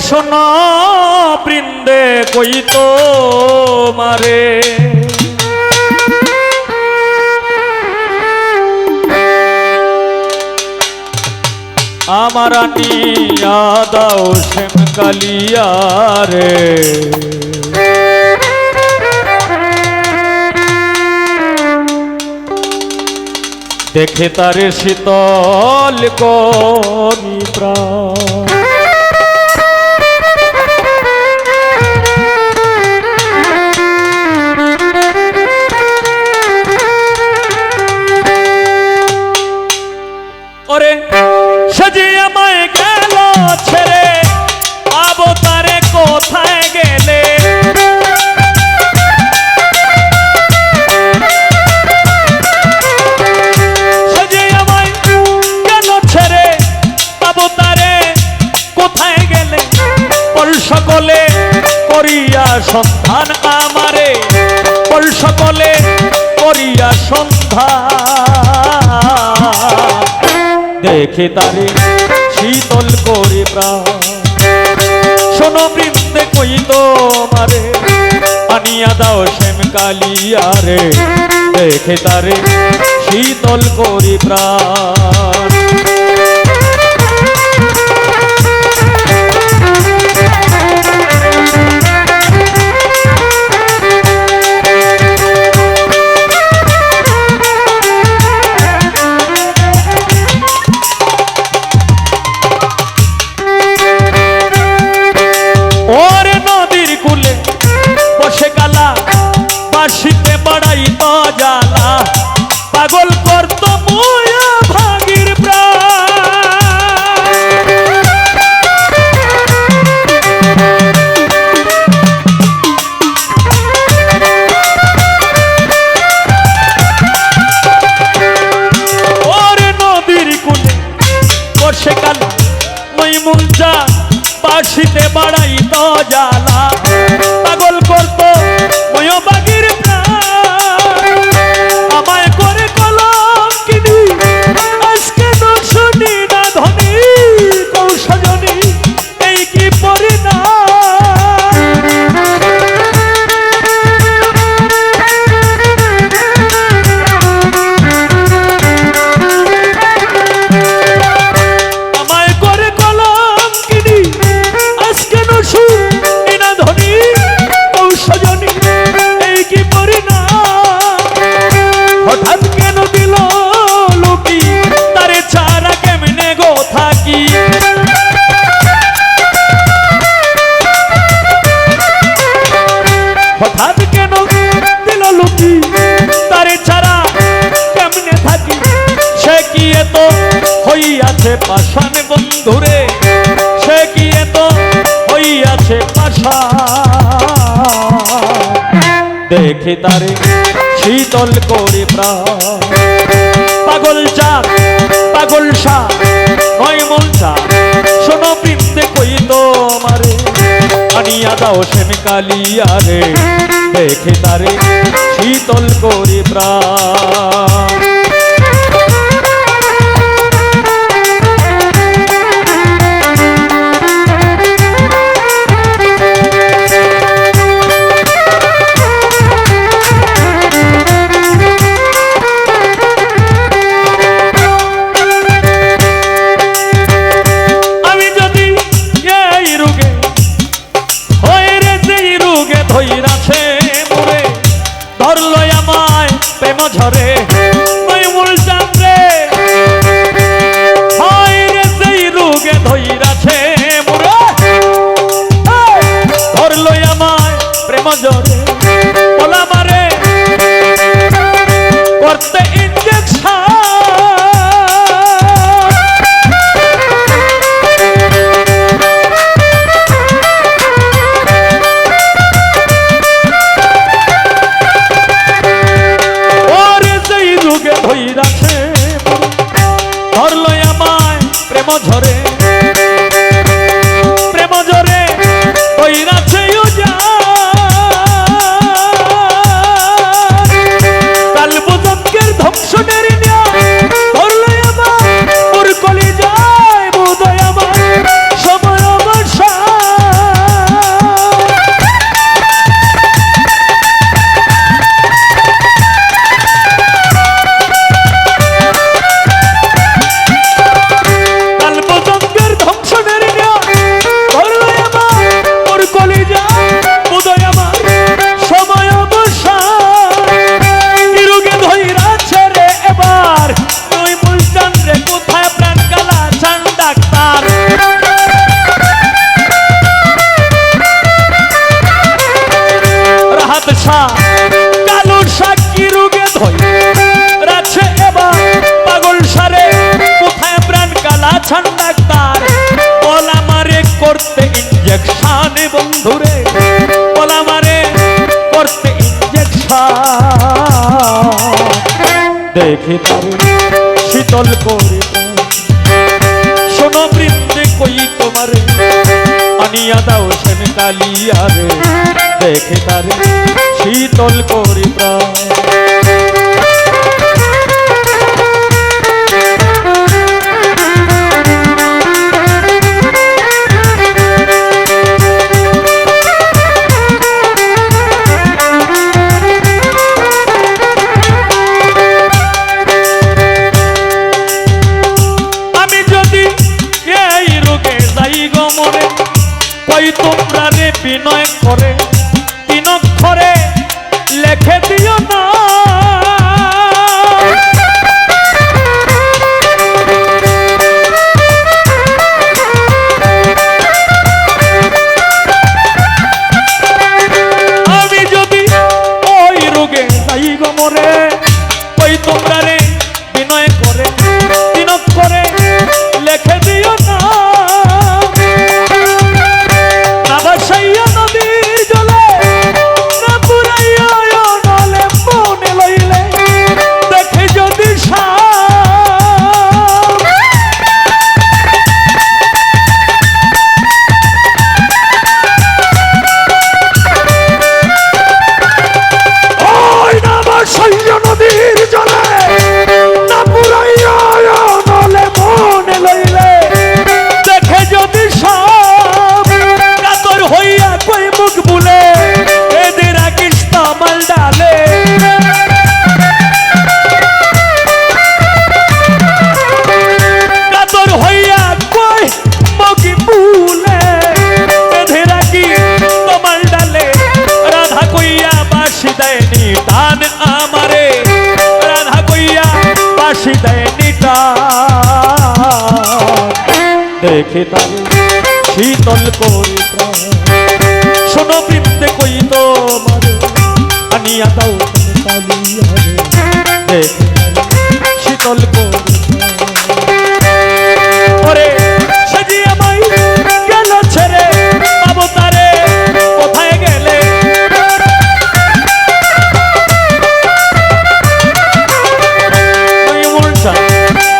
শোনো বৃন্দে কই তো মারে আমার আনিয়া দাও শ্যাম কালিয়া রে দেখে তারে শীতল করি প্রাণ ওরে সে আমায় গেল ছেড়ে আবো তারে কোথায় গেলে সে আমায় গেল ছেড়ে আবো তারে কোথায় গেলে বল সকলে করিয়া সন্ধান আমারে বল সকলে করিয়া সন্ধান দেখে তারে শীতল করে প্রাণ শোনো বৃন্দে কই তো মারে আনিয়া দাও শ্যাম কালিয়া রে দেখে তারে শীতল করে প্রাণ শীতে বাড়াই তো জ্বালা পাগল করত মোয়া ভাগির ওরে নদীর কুলে বসে কালা মই মুলচা বাসিতে বাড়াই তো জ্বালা পাগল করত মোয়া ভাগির হঠাৎ কেন দিল লুকি তারে ছাড়া কেমনে থাকি সে কি এত হইয়াছে পাষাণ বন্ধুরে সে কি এত হইয়াছে পাষাণ দেখে তারে শীতল করে প্রাণ পাগল চাঁদ পাগল শাহ নয় মনসা শোনো বৃন্দে কই তো মারে আনিয়া দাও শ্যাম কালিয়া রে দেখে তারে শীতল করে প্রাণ ঝরে ময়ূর চাঁদরে হয় রে সেই রোগে ধইরাছে মোরে ধরলো আমায় প্রেম ঝরে বলা মারে করতে ইনজেকশন ধরলো আমায় প্রেম ঝরে প্রেম ঝরে কইরাছে কাল বুজঙ্গের ধ্বংসনের ধরলো আমার ওর কলি যায় বোধয় আমার সময় অবসান দেখে তারে শীতল করে শোনো বৃন্দে কই তোমারে আনিয়া দাও সেন কালিয়ারে দেখে তারে শীতল করে প্রাণ তোমরা রে বিনয় করে তিন অক্ষরে লেখে দিও না আমি যদি ওই রোগে যাই গো মরে ওই তোমরা রে বিনয় করে তিন অক্ষরে লেখে দিও না দেখে তারে শীতল করে প্রাণ শোনো বৃন্দে কই তোমারে আনিয়া দাও কালিয়ারে দেখে তারে শীতল করে ওরে সাজি আমায় গেল ছেড়ে পাবো তারে কোথায় গেলে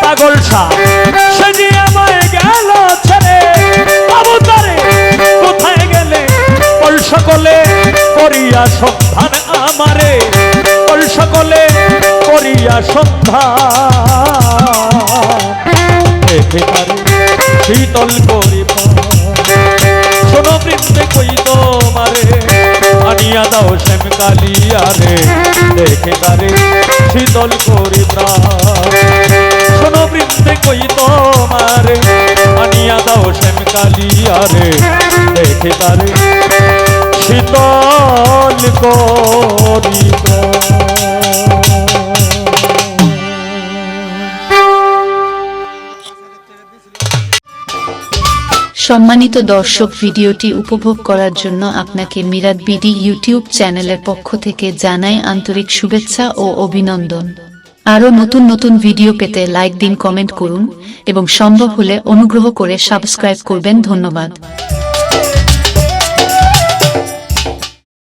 পাগল শাহ সাজি আমায় গেল ছেড়ে পাবো তারে কোথায় গেলে কল সকলে করিয়া সন্ধান আমারে কল সকলে করিয়া সন্ধান দেখে তারে শীতল করে শোনো বৃন্দে কই তোমারে আনিয়া দাও শ্যাম কালিয়ারে দেখে তারে শীতল করে প্রাণ শোনো বৃন্দে কই তোমারে আনিয়া দাও শ্যাম কালিয়ারে দেখে তারে শীতল করি সম্মানিত দর্শক, ভিডিওটি উপভোগ করার জন্য আপনাকে মিরাত বিডি ইউটিউব চ্যানেলের পক্ষ থেকে জানাই আন্তরিক শুভেচ্ছা ও অভিনন্দন। আরও নতুন নতুন ভিডিও পেতে লাইক দিন, কমেন্ট করুন এবং সম্ভব হলে অনুগ্রহ করে সাবস্ক্রাইব করবেন। ধন্যবাদ।